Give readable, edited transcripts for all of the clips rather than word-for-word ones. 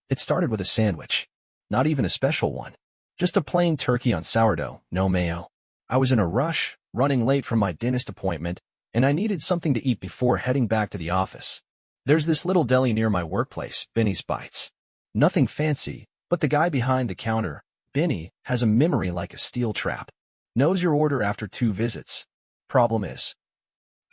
It started with a sandwich. Not even a special one. Just a plain turkey on sourdough, no mayo. I was in a rush, running late from my dentist appointment, and I needed something to eat before heading back to the office. There's this little deli near my workplace, Benny's Bites. Nothing fancy, but the guy behind the counter, Benny, has a memory like a steel trap. Knows your order after 2 visits. Problem is,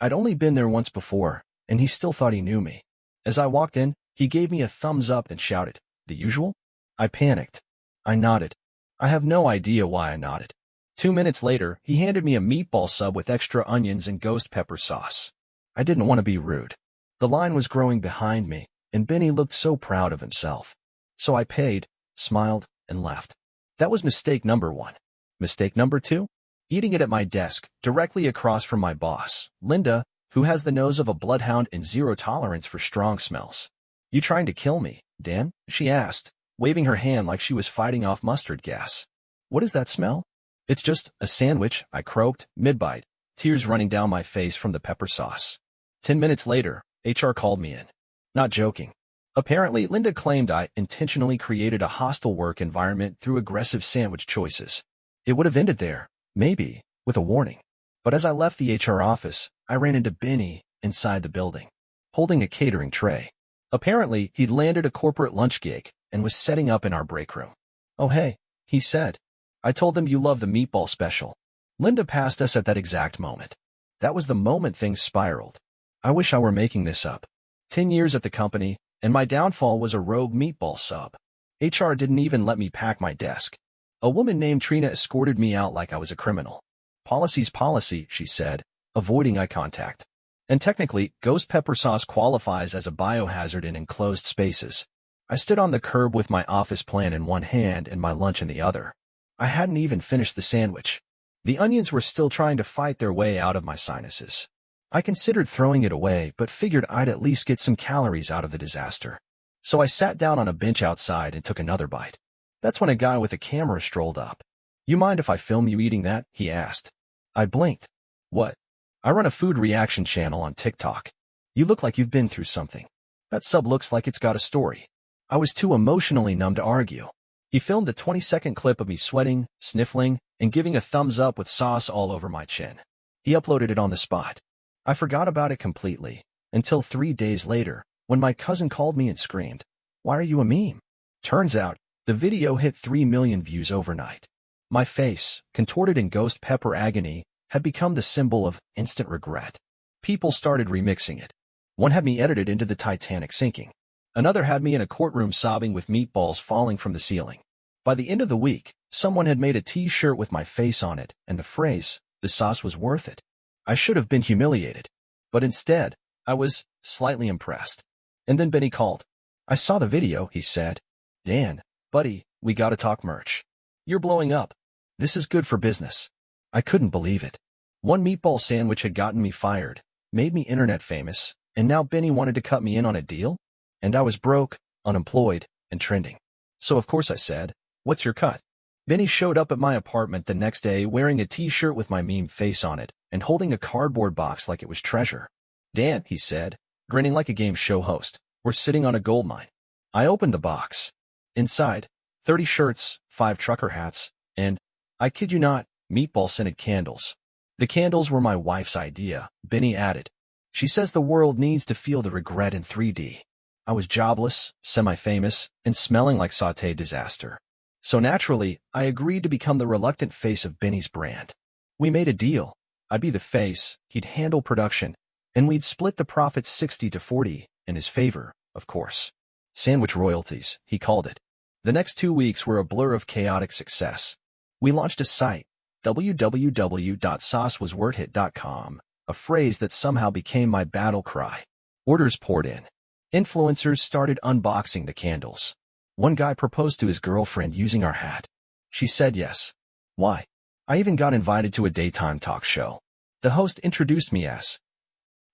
I'd only been there once before, and he still thought he knew me. As I walked in, he gave me a thumbs up and shouted, "The usual?" I panicked. I nodded. I have no idea why I nodded. 2 minutes later, he handed me a meatball sub with extra onions and ghost pepper sauce. I didn't want to be rude. The line was growing behind me, and Benny looked so proud of himself. So I paid, smiled, and left. That was mistake number 1. Mistake number 2? Eating it at my desk, directly across from my boss, Linda, who has the nose of a bloodhound and zero tolerance for strong smells. "You trying to kill me, Dan?" she asked, waving her hand like she was fighting off mustard gas. "What is that smell?" "It's just a sandwich," I croaked, mid-bite, tears running down my face from the pepper sauce. 10 minutes later, HR called me in. Not joking. Apparently, Linda claimed I intentionally created a hostile work environment through aggressive sandwich choices. It would have ended there, maybe, with a warning. But as I left the HR office, I ran into Benny inside the building, holding a catering tray. Apparently, he'd landed a corporate lunch gig and was setting up in our break room. "Oh hey," he said. "I told them you love the meatball special." Linda passed us at that exact moment. That was the moment things spiraled. I wish I were making this up. 10 years at the company, and my downfall was a rogue meatball sub. HR didn't even let me pack my desk. A woman named Trina escorted me out like I was a criminal. "Policy's policy," she said, avoiding eye contact. And technically, ghost pepper sauce qualifies as a biohazard in enclosed spaces. I stood on the curb with my office plan in one hand and my lunch in the other. I hadn't even finished the sandwich. The onions were still trying to fight their way out of my sinuses. I considered throwing it away, but figured I'd at least get some calories out of the disaster. So I sat down on a bench outside and took another bite. That's when a guy with a camera strolled up. "You mind if I film you eating that?" he asked. I blinked. "What?" "I run a food reaction channel on TikTok. You look like you've been through something. That sub looks like it's got a story." I was too emotionally numb to argue. He filmed a 20-second clip of me sweating, sniffling, and giving a thumbs up with sauce all over my chin. He uploaded it on the spot. I forgot about it completely, until 3 days later, when my cousin called me and screamed, "Why are you a meme?" Turns out, the video hit 3 million views overnight. My face, contorted in ghost pepper agony, had become the symbol of instant regret. People started remixing it. One had me edited into the Titanic sinking. Another had me in a courtroom sobbing with meatballs falling from the ceiling. By the end of the week, someone had made a t-shirt with my face on it and the phrase, "The sauce was worth it." I should have been humiliated. But instead, I was slightly impressed. And then Benny called. "I saw the video," he said. "Dan, buddy, we gotta talk merch. You're blowing up. This is good for business." I couldn't believe it. One meatball sandwich had gotten me fired, made me internet famous, and now Benny wanted to cut me in on a deal? And I was broke, unemployed, and trending. So of course I said, "What's your cut?" Benny showed up at my apartment the next day wearing a t-shirt with my meme face on it and holding a cardboard box like it was treasure. "Dan," he said, grinning like a game show host, "we're sitting on a gold mine." I opened the box. Inside, 30 shirts, 5 trucker hats, and, I kid you not, meatball-scented candles. The candles were my wife's idea, Benny added. She says the world needs to feel the regret in 3D. I was jobless, semi-famous, and smelling like sautéed disaster. So naturally, I agreed to become the reluctant face of Benny's brand. We made a deal. I'd be the face, he'd handle production, and we'd split the profits 60-40, in his favor, of course. Sandwich royalties, he called it. The next 2 weeks were a blur of chaotic success. We launched a site, www.saucewasworthit.com, a phrase that somehow became my battle cry. Orders poured in. Influencers started unboxing the candles. One guy proposed to his girlfriend using our hat. She said yes. Why? I even got invited to a daytime talk show. The host introduced me as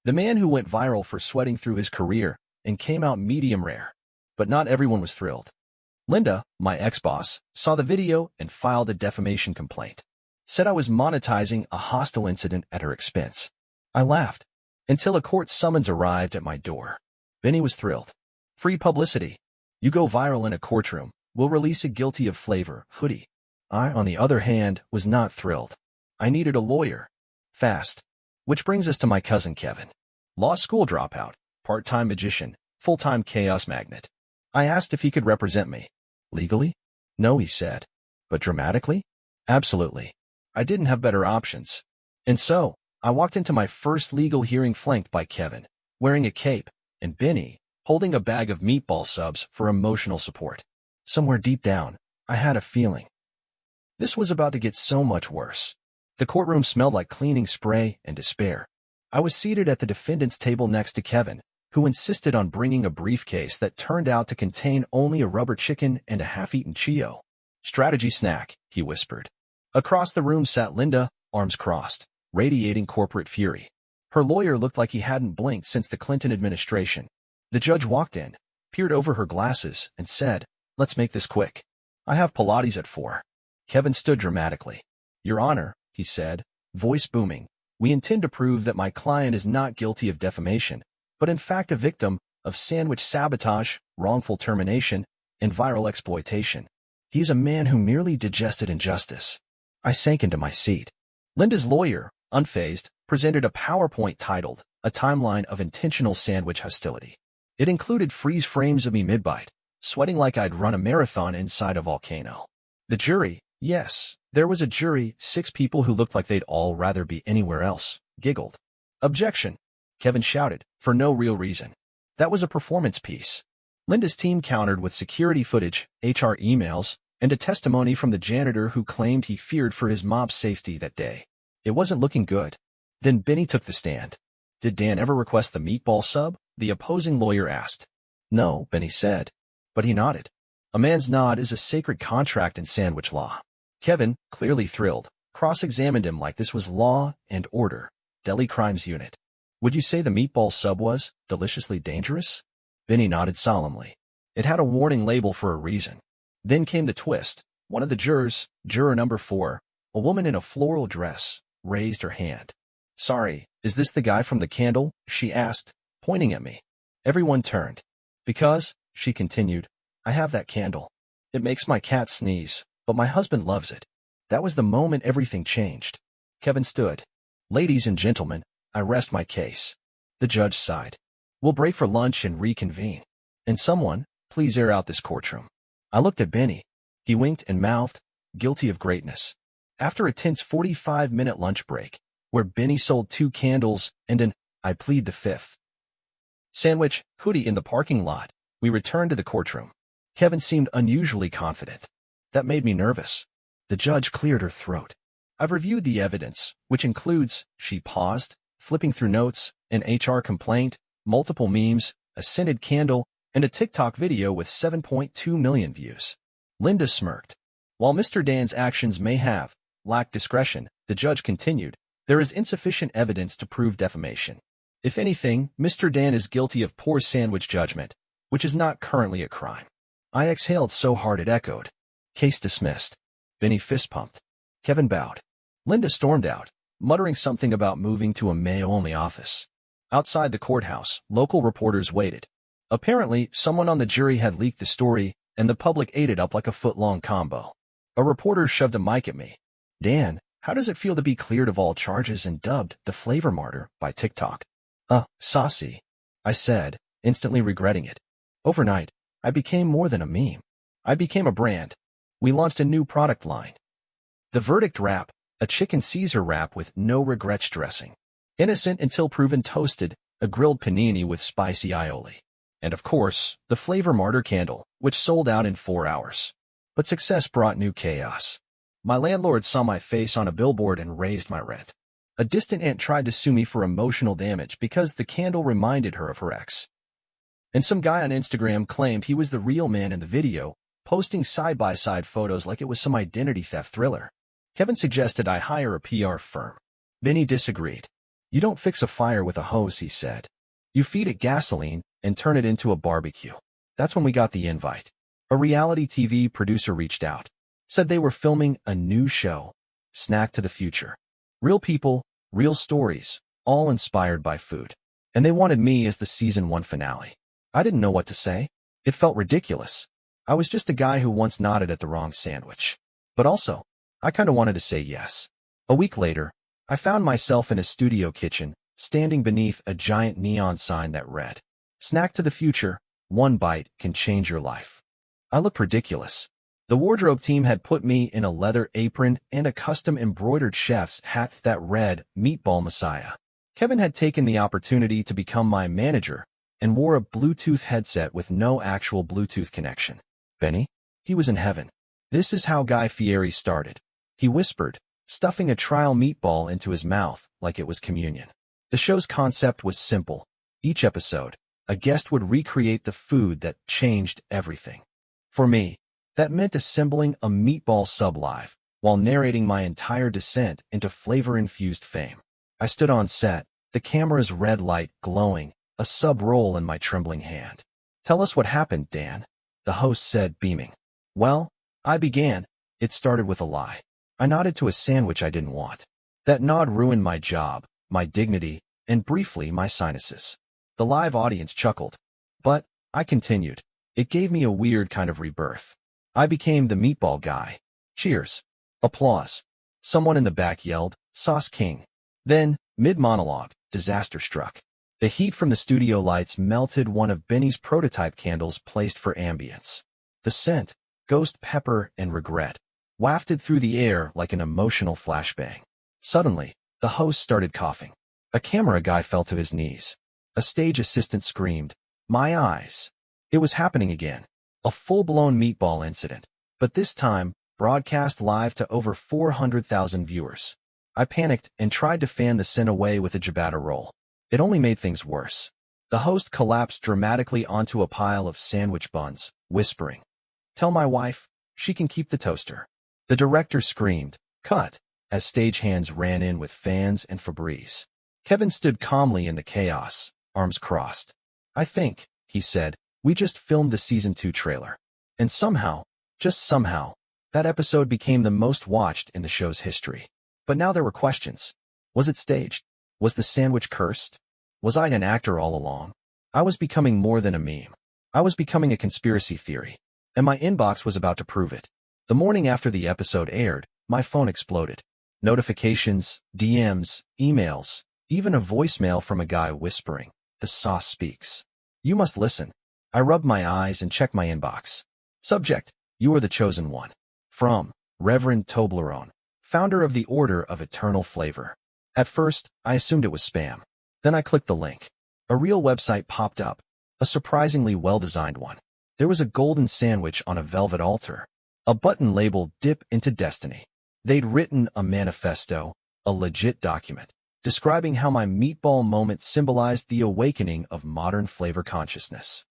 the man who went viral for sweating through his career and came out medium rare. But not everyone was thrilled. Linda, my ex-boss, saw the video and filed a defamation complaint. Said I was monetizing a hostile incident at her expense. I laughed. Until a court summons arrived at my door. Benny was thrilled. Free publicity. You go viral in a courtroom. We'll release a guilty of flavor hoodie. I, on the other hand, was not thrilled. I needed a lawyer. Fast. Which brings us to my cousin Kevin. Law school dropout, part-time magician, full-time chaos magnet. I asked if he could represent me. Legally? No, he said. But dramatically? Absolutely. I didn't have better options. And so, I walked into my first legal hearing flanked by Kevin, wearing a cape, and Benny, holding a bag of meatball subs for emotional support. Somewhere deep down, I had a feeling. This was about to get so much worse. The courtroom smelled like cleaning spray and despair. I was seated at the defendant's table next to Kevin, who insisted on bringing a briefcase that turned out to contain only a rubber chicken and a half-eaten Cheeto. Strategy snack, he whispered. Across the room sat Linda, arms crossed, radiating corporate fury. Her lawyer looked like he hadn't blinked since the Clinton administration. The judge walked in, peered over her glasses, and said, "Let's make this quick. I have Pilates at 4. Kevin stood dramatically. "Your Honor," he said, voice booming, "we intend to prove that my client is not guilty of defamation, but in fact a victim of sandwich sabotage, wrongful termination, and viral exploitation. He's a man who merely digested injustice." I sank into my seat. Linda's lawyer, unfazed, presented a PowerPoint titled, "A Timeline of Intentional Sandwich Hostility." It included freeze frames of me mid-bite, sweating like I'd run a marathon inside a volcano. The jury, yes, there was a jury, 6 people who looked like they'd all rather be anywhere else, giggled. "Objection," Kevin shouted, for no real reason. That was a performance piece. Linda's team countered with security footage, HR emails, and a testimony from the janitor who claimed he feared for his mob's safety that day. It wasn't looking good. Then Benny took the stand. "Did Dan ever request the meatball sub?" the opposing lawyer asked. "No," Benny said. But he nodded. A man's nod is a sacred contract in sandwich law. Kevin, clearly thrilled, cross-examined him like this was law and order, Deli Crimes Unit. "Would you say the meatball sub was deliciously dangerous?" Benny nodded solemnly. "It had a warning label for a reason." Then came the twist. One of the jurors, juror number 4, a woman in a floral dress, raised her hand. "Sorry, is this the guy from the candle?" she asked, pointing at me. Everyone turned. "Because," she continued, "I have that candle. It makes my cat sneeze, but my husband loves it." That was the moment everything changed. Kevin stood. "Ladies and gentlemen, I rest my case." The judge sighed. "We'll break for lunch and reconvene. And someone, please air out this courtroom." I looked at Benny. He winked and mouthed, "Guilty of greatness." After a tense 45-minute lunch break, where Benny sold 2 candles and an "I plead the 5th" sandwich hoodie in the parking lot, we returned to the courtroom. Kevin seemed unusually confident. That made me nervous. The judge cleared her throat. "I've reviewed the evidence, which includes," she paused, flipping through notes, "an HR complaint, multiple memes, a scented candle, and a TikTok video with 7.2 million views." Linda smirked. "While Mr. Dan's actions may have lacked discretion," the judge continued, "there is insufficient evidence to prove defamation. If anything, Mr. Dan is guilty of poor sandwich judgment, which is not currently a crime." I exhaled so hard it echoed. Case dismissed. Benny fist-pumped. Kevin bowed. Linda stormed out, muttering something about moving to a Mayo-only office. Outside the courthouse, local reporters waited. Apparently, someone on the jury had leaked the story, and the public ate it up like a foot-long combo. A reporter shoved a mic at me. "Dan, how does it feel to be cleared of all charges and dubbed the flavor martyr by TikTok?" Saucy," I said, instantly regretting it. Overnight, I became more than a meme. I became a brand. We launched a new product line. The Verdict Wrap, a chicken Caesar wrap with no regrets dressing. Innocent until proven toasted, a grilled panini with spicy aioli. And of course, the Flavor Martyr candle, which sold out in 4 hours. But success brought new chaos. My landlord saw my face on a billboard and raised my rent. A distant aunt tried to sue me for emotional damage because the candle reminded her of her ex. And some guy on Instagram claimed he was the real man in the video, posting side-by-side photos like it was some identity theft thriller. Kevin suggested I hire a PR firm. Benny disagreed. "You don't fix a fire with a hose," he said. "You feed it gasoline and turn it into a barbecue." That's when we got the invite. A reality TV producer reached out, said they were filming a new show, Snack to the Future. Real people, real stories, all inspired by food. And they wanted me as the season 1 finale. I didn't know what to say. It felt ridiculous. I was just a guy who once nodded at the wrong sandwich. But also, I kinda wanted to say yes. A week later, I found myself in a studio kitchen, standing beneath a giant neon sign that read, "Snack to the future, one bite can change your life." I looked ridiculous. The wardrobe team had put me in a leather apron and a custom embroidered chef's hat that read, "Meatball Messiah." Kevin had taken the opportunity to become my manager and wore a Bluetooth headset with no actual Bluetooth connection. Benny? He was in heaven. This is how Guy Fieri started. He whispered, stuffing a trial meatball into his mouth like it was communion. The show's concept was simple. Each episode, a guest would recreate the food that changed everything. For me, that meant assembling a meatball sub live while narrating my entire descent into flavor-infused fame. I stood on set, the camera's red light glowing, a sub roll in my trembling hand. "Tell us what happened, Dan," the host said, beaming. Well, I began. It started with a lie. I nodded to a sandwich I didn't want. That nod ruined my job, my dignity, and briefly my sinuses. The live audience chuckled. But, I continued. It gave me a weird kind of rebirth. I became the meatball guy. Cheers. Applause. Someone in the back yelled, "Sauce King." Then, mid-monologue, disaster struck. The heat from the studio lights melted one of Benny's prototype candles placed for ambience. The scent, ghost pepper and regret, wafted through the air like an emotional flashbang. Suddenly, the host started coughing. A camera guy fell to his knees. A stage assistant screamed, "My eyes!" It was happening again. A full-blown meatball incident, but this time, broadcast live to over 400,000 viewers. I panicked and tried to fan the sin away with a ciabatta roll. It only made things worse. The host collapsed dramatically onto a pile of sandwich buns, whispering, "Tell my wife, she can keep the toaster." The director screamed, "Cut," as stagehands ran in with fans and Febreze. Kevin stood calmly in the chaos, arms crossed. "I think," he said, "we just filmed the season 2 trailer." And somehow, just somehow, that episode became the most watched in the show's history. But now there were questions. Was it staged? Was the sandwich cursed? Was I an actor all along? I was becoming more than a meme. I was becoming a conspiracy theory. And my inbox was about to prove it. The morning after the episode aired, my phone exploded. Notifications, DMs, emails, even a voicemail from a guy whispering, "The sauce speaks. You must listen." I rubbed my eyes and checked my inbox. Subject, "You are the chosen one." From Reverend Toblerone, founder of the Order of Eternal Flavor. At first, I assumed it was spam. Then I clicked the link. A real website popped up, a surprisingly well-designed one. There was a golden sandwich on a velvet altar, a button labeled "Dip into Destiny." They'd written a manifesto, a legit document, describing how my meatball moment symbolized the awakening of modern flavor consciousness.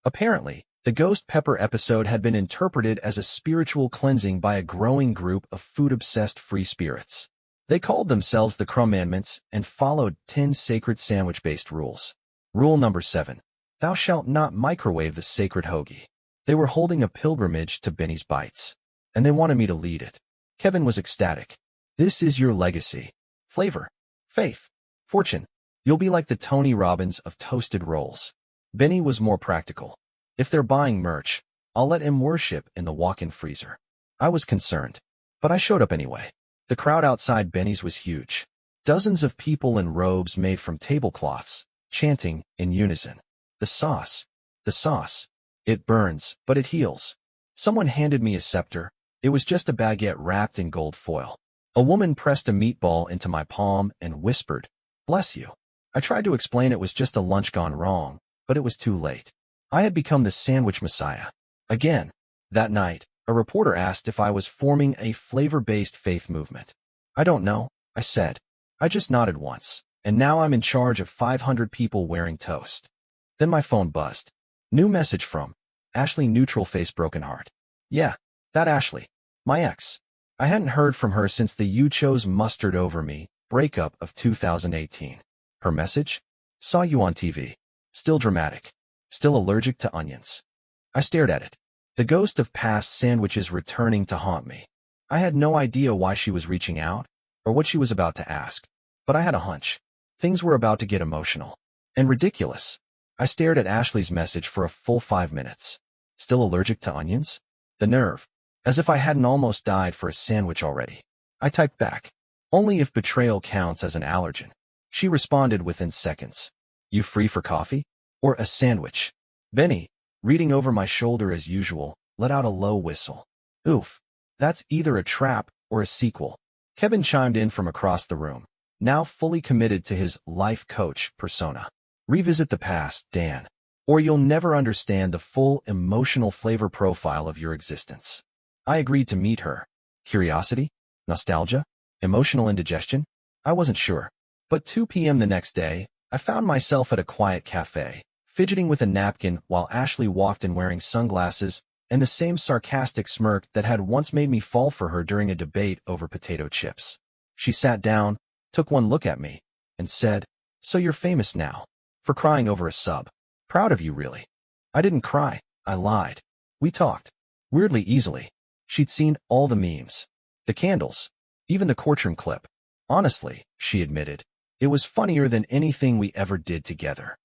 Apparently, the ghost pepper episode had been interpreted as a spiritual cleansing by a growing group of food-obsessed free spirits. They called themselves the Crumbandments and followed 10 sacred sandwich-based rules. Rule number 7. Thou shalt not microwave the sacred hoagie. They were holding a pilgrimage to Benny's Bites, and they wanted me to lead it. Kevin was ecstatic. "This is your legacy. Flavor, faith, fortune. You'll be like the Tony Robbins of toasted rolls." Benny was more practical. "If they're buying merch, I'll let him worship in the walk-in freezer." I was concerned, but I showed up anyway. The crowd outside Benny's was huge. Dozens of people in robes made from tablecloths, chanting in unison, "The sauce, the sauce. It burns, but it heals." Someone handed me a scepter. It was just a baguette wrapped in gold foil. A woman pressed a meatball into my palm and whispered, "Bless you." I tried to explain it was just a lunch gone wrong, but it was too late. I had become the sandwich messiah. Again, that night, a reporter asked if I was forming a flavor-based faith movement. "I don't know," I said. I just nodded once, and now I'm in charge of 500 people wearing toast. Then my phone buzzed. New message from Ashley, neutral face, broken heart. Yeah, that Ashley. My ex. I hadn't heard from her since the "You Chose Mustard Over Me" breakup of 2018. Her message? "Saw you on TV. Still dramatic. Still allergic to onions." I stared at it. The ghost of past sandwiches returning to haunt me. I had no idea why she was reaching out, or what she was about to ask, but I had a hunch. Things were about to get emotional. And ridiculous. I stared at Ashley's message for a full 5 minutes. Still allergic to onions? The nerve. As if I hadn't almost died for a sandwich already. I typed back. Only if betrayal counts as an allergen. She responded within seconds. You free for coffee? Or a sandwich? Benny, reading over my shoulder as usual, let out a low whistle. Oof. That's either a trap or a sequel. Kevin chimed in from across the room, now fully committed to his life coach persona. Revisit the past, Dan, or you'll never understand the full emotional flavor profile of your existence. I agreed to meet her. Curiosity? Nostalgia? Emotional indigestion? I wasn't sure. But 2 p.m. the next day, I found myself at a quiet cafe, fidgeting with a napkin while Ashley walked in wearing sunglasses and the same sarcastic smirk that had once made me fall for her during a debate over potato chips. She sat down, took one look at me, and said, "So you're famous now. For crying over a sub. Proud of you, really." I didn't cry. I lied. We talked. Weirdly easily. She'd seen all the memes. The candles. Even the Courtroom clip. Honestly, she admitted, it was funnier than anything we ever did together.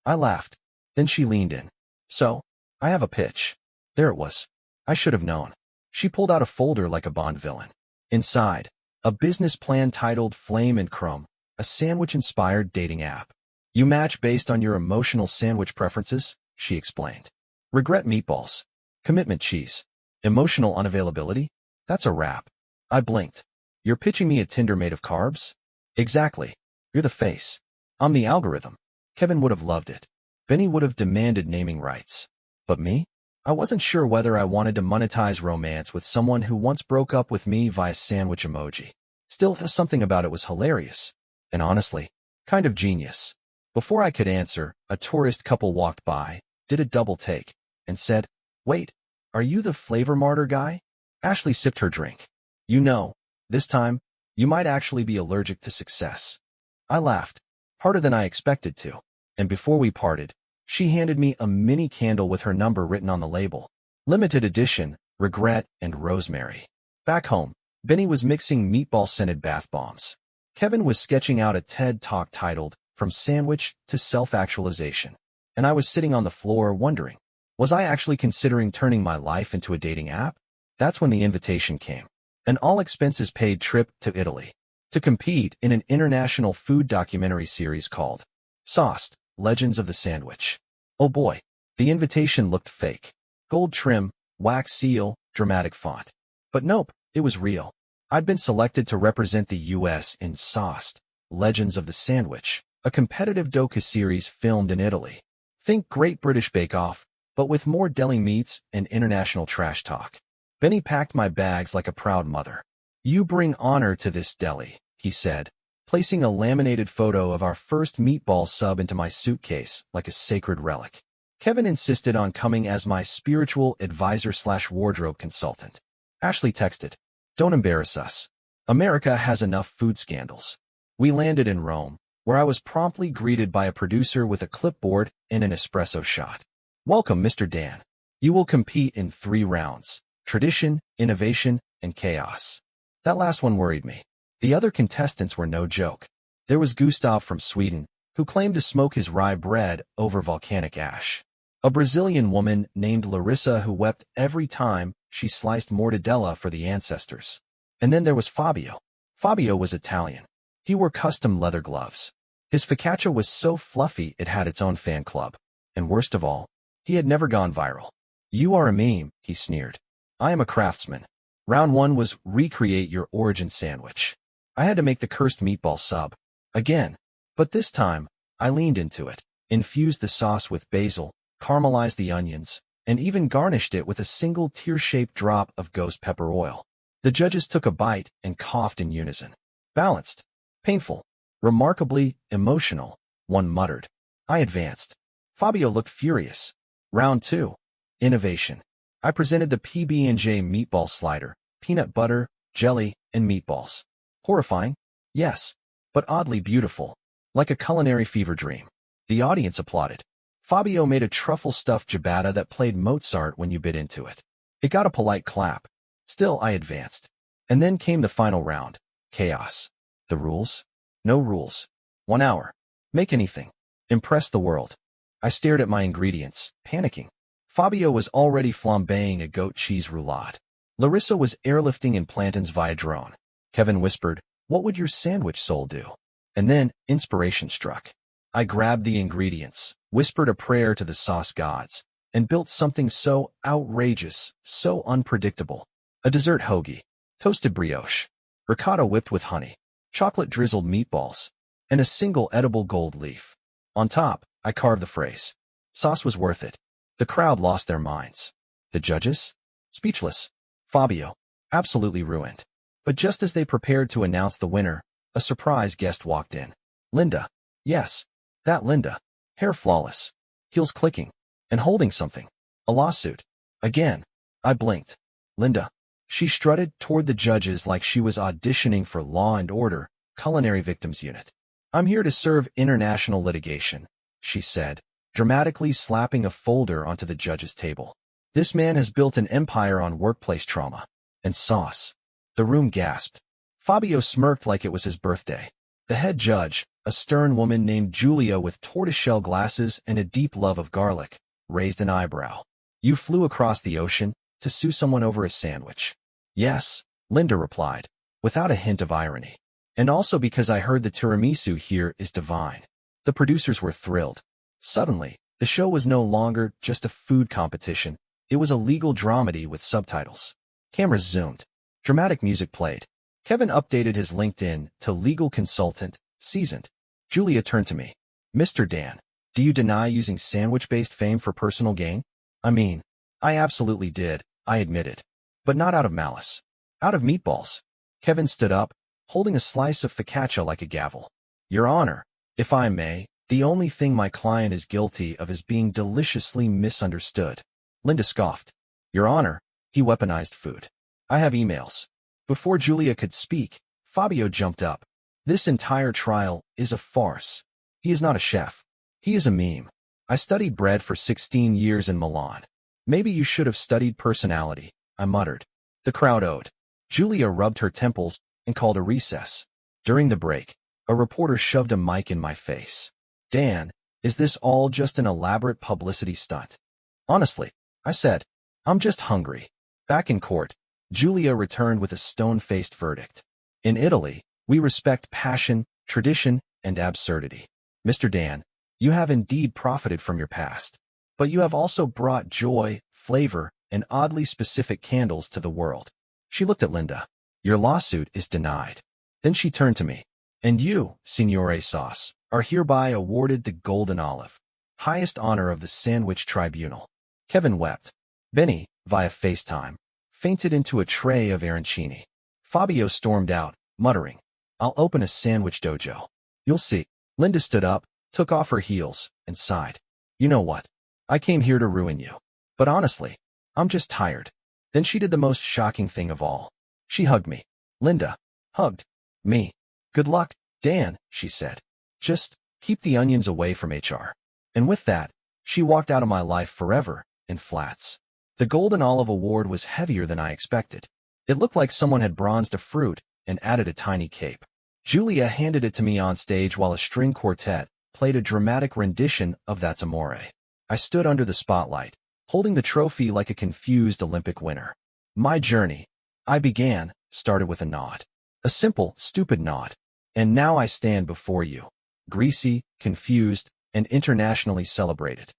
I laughed. Then she leaned in. So, I have a pitch. There it was. I should have known. She pulled out a folder like a Bond villain. Inside, a business plan titled Flame and Crumb, a sandwich-inspired dating app. You match based on your emotional sandwich preferences, she explained. Regret meatballs. Commitment cheese. Emotional unavailability? That's a wrap. I blinked. You're pitching me a Tinder made of carbs? Exactly. You're the face. I'm the algorithm. Kevin would have loved it. Benny would have demanded naming rights. But me? I wasn't sure whether I wanted to monetize romance with someone who once broke up with me via sandwich emoji. Still, something about it was hilarious. And honestly, kind of genius. Before I could answer, a tourist couple walked by, did a double take, and said, "Wait, are you the flavor martyr guy?" Ashley sipped her drink. You know, this time, you might actually be allergic to success. I laughed, harder than I expected to, and before we parted, she handed me a mini candle with her number written on the label. Limited edition, regret, and rosemary. Back home, Benny was mixing meatball-scented bath bombs. Kevin was sketching out a TED Talk titled, From Sandwich to Self-Actualization. And I was sitting on the floor wondering, was I actually considering turning my life into a dating app? That's when the invitation came. An all-expenses-paid trip to Italy. To compete in an international food documentary series called Sauced, Legends of the Sandwich. Oh boy, the invitation looked fake. Gold trim, wax seal, dramatic font. But nope, it was real. I'd been selected to represent the U.S. in Sauced, Legends of the Sandwich, a competitive docu-series filmed in Italy. Think Great British Bake Off, but with more deli meats and international trash talk. Benny packed my bags like a proud mother. You bring honor to this deli, he said, placing a laminated photo of our first meatball sub into my suitcase like a sacred relic. Kevin insisted on coming as my spiritual advisor/wardrobe consultant. Ashley texted, "Don't embarrass us. America has enough food scandals." We landed in Rome, where I was promptly greeted by a producer with a clipboard and an espresso shot. "Welcome, Mr. Dan. You will compete in 3 rounds. Tradition, innovation, and chaos." That last one worried me. The other contestants were no joke. There was Gustav from Sweden, who claimed to smoke his rye bread over volcanic ash. A Brazilian woman named Larissa who wept every time she sliced mortadella for the ancestors. And then there was Fabio. Fabio was Italian. He wore custom leather gloves. His focaccia was so fluffy it had its own fan club. And worst of all, he had never gone viral. "You are a meme," he sneered. "I am a craftsman." Round 1 was recreate your origin sandwich. I had to make the cursed meatball sub. Again. But this time, I leaned into it, infused the sauce with basil, caramelized the onions, and even garnished it with a single tear-shaped drop of ghost pepper oil. The judges took a bite and coughed in unison. Balanced. Painful. Remarkably emotional, one muttered. I advanced. Fabio looked furious. Round 2. Innovation. I presented the PB&J meatball slider, peanut butter, jelly, and meatballs. Horrifying? Yes. But oddly beautiful. Like a culinary fever dream. The audience applauded. Fabio made a truffle-stuffed ciabatta that played Mozart when you bit into it. It got a polite clap. Still, I advanced. And then came the final round. Chaos. The rules? No rules. 1 hour. Make anything. Impress the world. I stared at my ingredients, panicking. Fabio was already flambeing a goat cheese roulade. Larissa was airlifting in plantains via drone. Kevin whispered, "What would your sandwich soul do?" And then, inspiration struck. I grabbed the ingredients, whispered a prayer to the sauce gods, and built something so outrageous, so unpredictable. A dessert hoagie, toasted brioche, ricotta whipped with honey, chocolate-drizzled meatballs, and a single edible gold leaf. On top, I carved the phrase, "Sauce was worth it." The crowd lost their minds. The judges? Speechless. Fabio? Absolutely ruined. But just as they prepared to announce the winner, a surprise guest walked in. Linda. Yes, that Linda. Hair flawless, heels clicking, and holding something. A lawsuit. Again. I blinked. Linda. She strutted toward the judges like she was auditioning for Law and Order, Culinary Victims Unit. "I'm here to serve international litigation," she said, dramatically slapping a folder onto the judge's table. "This man has built an empire on workplace trauma and sauce." The room gasped. Fabio smirked like it was his birthday. The head judge, a stern woman named Julia with tortoiseshell glasses and a deep love of garlic, raised an eyebrow. "You flew across the ocean to sue someone over a sandwich?" "Yes," Linda replied, without a hint of irony. "And also because I heard the tiramisu here is divine." The producers were thrilled. Suddenly, the show was no longer just a food competition. It was a legal dramedy with subtitles. Cameras zoomed. Dramatic music played. Kevin updated his LinkedIn to legal consultant, seasoned. Julia turned to me. "Mr. Dan, do you deny using sandwich-based fame for personal gain?" "I mean, I absolutely did," I admitted. "But not out of malice. Out of meatballs." Kevin stood up, holding a slice of focaccia like a gavel. "Your Honor, if I may, the only thing my client is guilty of is being deliciously misunderstood." Linda scoffed. "Your Honor," he weaponized food. "I have emails." Before Julia could speak, Fabio jumped up. "This entire trial is a farce. He is not a chef. He is a meme. I studied bread for 16 years in Milan. Maybe you should have studied personality," I muttered. The crowd owed. Julia rubbed her temples and called a recess. During the break, a reporter shoved a mic in my face. "Dan, is this all just an elaborate publicity stunt?" "Honestly," I said, "I'm just hungry." Back in court, Julia returned with a stone-faced verdict. "In Italy, we respect passion, tradition, and absurdity. Mr. Dan, you have indeed profited from your past. But you have also brought joy, flavor, and oddly specific candles to the world." She looked at Linda. "Your lawsuit is denied." Then she turned to me. "And you, Signore Sauce, are hereby awarded the Golden Olive, highest honor of the Sandwich Tribunal." Kevin wept. Benny, via FaceTime, fainted into a tray of arancini. Fabio stormed out, muttering, "I'll open a sandwich dojo. You'll see." Linda stood up, took off her heels, and sighed. "You know what? I came here to ruin you. But honestly, I'm just tired." Then she did the most shocking thing of all. She hugged me. Linda hugged me. "Good luck, Dan," she said. "Just keep the onions away from HR." And with that, she walked out of my life forever, in flats. The Golden Olive Award was heavier than I expected. It looked like someone had bronzed a fruit and added a tiny cape. Julia handed it to me on stage while a string quartet played a dramatic rendition of That's Amore. I stood under the spotlight, holding the trophy like a confused Olympic winner. My journey, I began, started with a nod. A simple, stupid nod. And now I stand before you, greasy, confused, and internationally celebrated.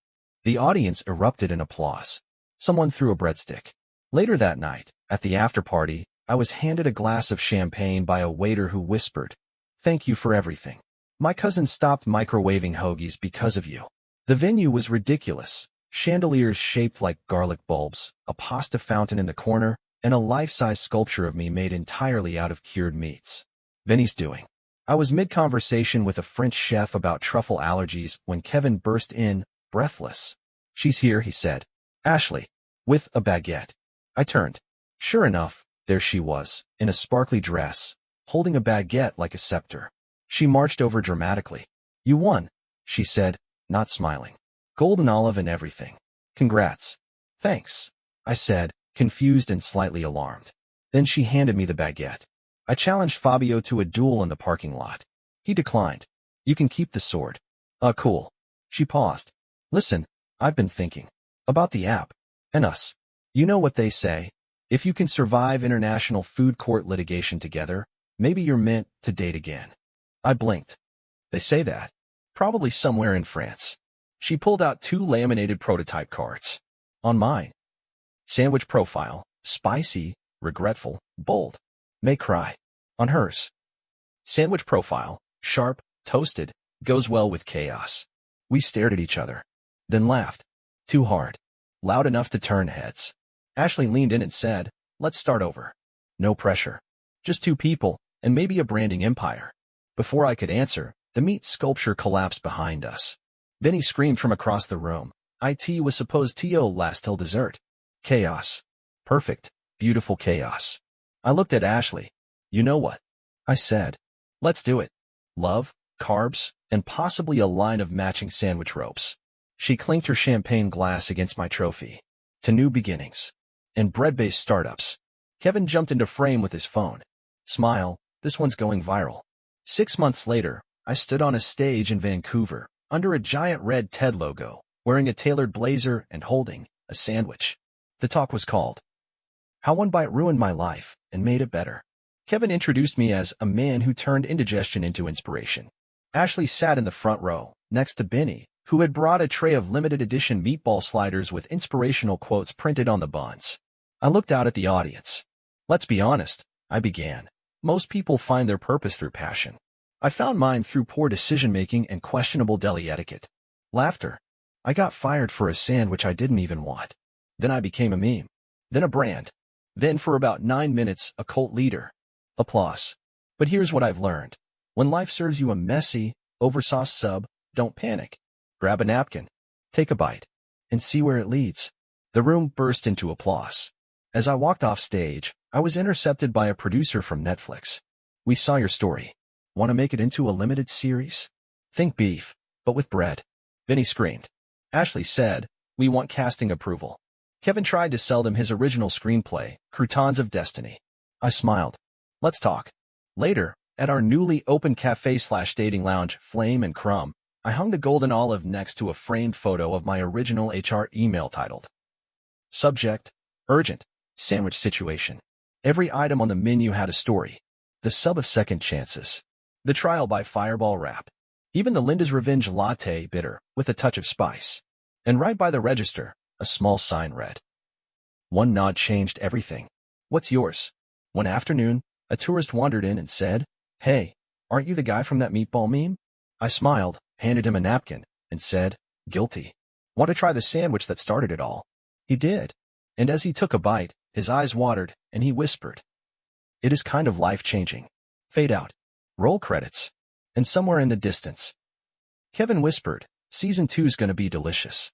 The audience erupted in applause. Someone threw a breadstick. Later that night, at the after-party, I was handed a glass of champagne by a waiter who whispered, "Thank you for everything. My cousin stopped microwaving hoagies because of you." The venue was ridiculous. Chandeliers shaped like garlic bulbs, a pasta fountain in the corner, and a life-size sculpture of me made entirely out of cured meats. Benny's doing. I was mid-conversation with a French chef about truffle allergies when Kevin burst in, breathless. "She's here," he said. "Ashley." With a baguette. I turned. Sure enough, there she was, in a sparkly dress, holding a baguette like a scepter. She marched over dramatically. "You won," she said, not smiling. "Golden olive and everything. Congrats." "Thanks," I said, confused and slightly alarmed. Then she handed me the baguette. I challenged Fabio to a duel in the parking lot. He declined. "You can keep the sword." Cool." She paused. Listen, I've been thinking about the app and us. You know what they say? If you can survive international food court litigation together, maybe you're meant to date again. I blinked. They say that. Probably somewhere in France. She pulled out 2 laminated prototype cards. On mine, sandwich profile, spicy, regretful, bold, may cry. On hers, sandwich profile, sharp, toasted, goes well with chaos. We stared at each other, then laughed. Too hard. Loud enough to turn heads. Ashley leaned in and said, let's start over. No pressure. Just 2 people, and maybe a branding empire. Before I could answer, the meat sculpture collapsed behind us. Benny screamed from across the room. It was supposed to last till dessert. Chaos. Perfect, beautiful chaos. I looked at Ashley. You know what? I said. Let's do it. Love, carbs, and possibly a line of matching sandwich ropes. She clinked her champagne glass against my trophy. To new beginnings. And bread-based startups. Kevin jumped into frame with his phone. Smile, this one's going viral. 6 months later, I stood on a stage in Vancouver, under a giant red TED logo, wearing a tailored blazer and holding a sandwich. The talk was called How One Bite Ruined My Life and Made It Better. Kevin introduced me as a man who turned indigestion into inspiration. Ashley sat in the front row, next to Benny, who had brought a tray of limited edition meatball sliders with inspirational quotes printed on the buns. I looked out at the audience. Let's be honest, I began. Most people find their purpose through passion. I found mine through poor decision-making and questionable deli etiquette. Laughter. I got fired for a sandwich I didn't even want. Then I became a meme. Then a brand. Then for about 9 minutes, a cult leader. Applause. But here's what I've learned. When life serves you a messy, oversauced sub, don't panic. Grab a napkin, take a bite, and see where it leads. The room burst into applause. As I walked off stage, I was intercepted by a producer from Netflix. We saw your story. Want to make it into a limited series? Think beef, but with bread. Benny screamed. Ashley said, we want casting approval. Kevin tried to sell them his original screenplay, Croutons of Destiny. I smiled. Let's talk. Later, at our newly opened cafe/dating lounge, Flame and Crumb, I hung the golden olive next to a framed photo of my original HR email titled Subject, Urgent, Sandwich Situation. Every item on the menu had a story. The sub of second chances. The trial by Fireball Wrap. Even the Linda's Revenge latte bitter, with a touch of spice. And right by the register, a small sign read. One nod changed everything. What's yours? One afternoon, a tourist wandered in and said, Hey, aren't you the guy from that meatball meme? I smiled, handed him a napkin, and said, Guilty. Want to try the sandwich that started it all? He did. And as he took a bite, his eyes watered, and he whispered, It is kind of life-changing. Fade out. Roll credits. And somewhere in the distance, Kevin whispered, Season 2's gonna be delicious.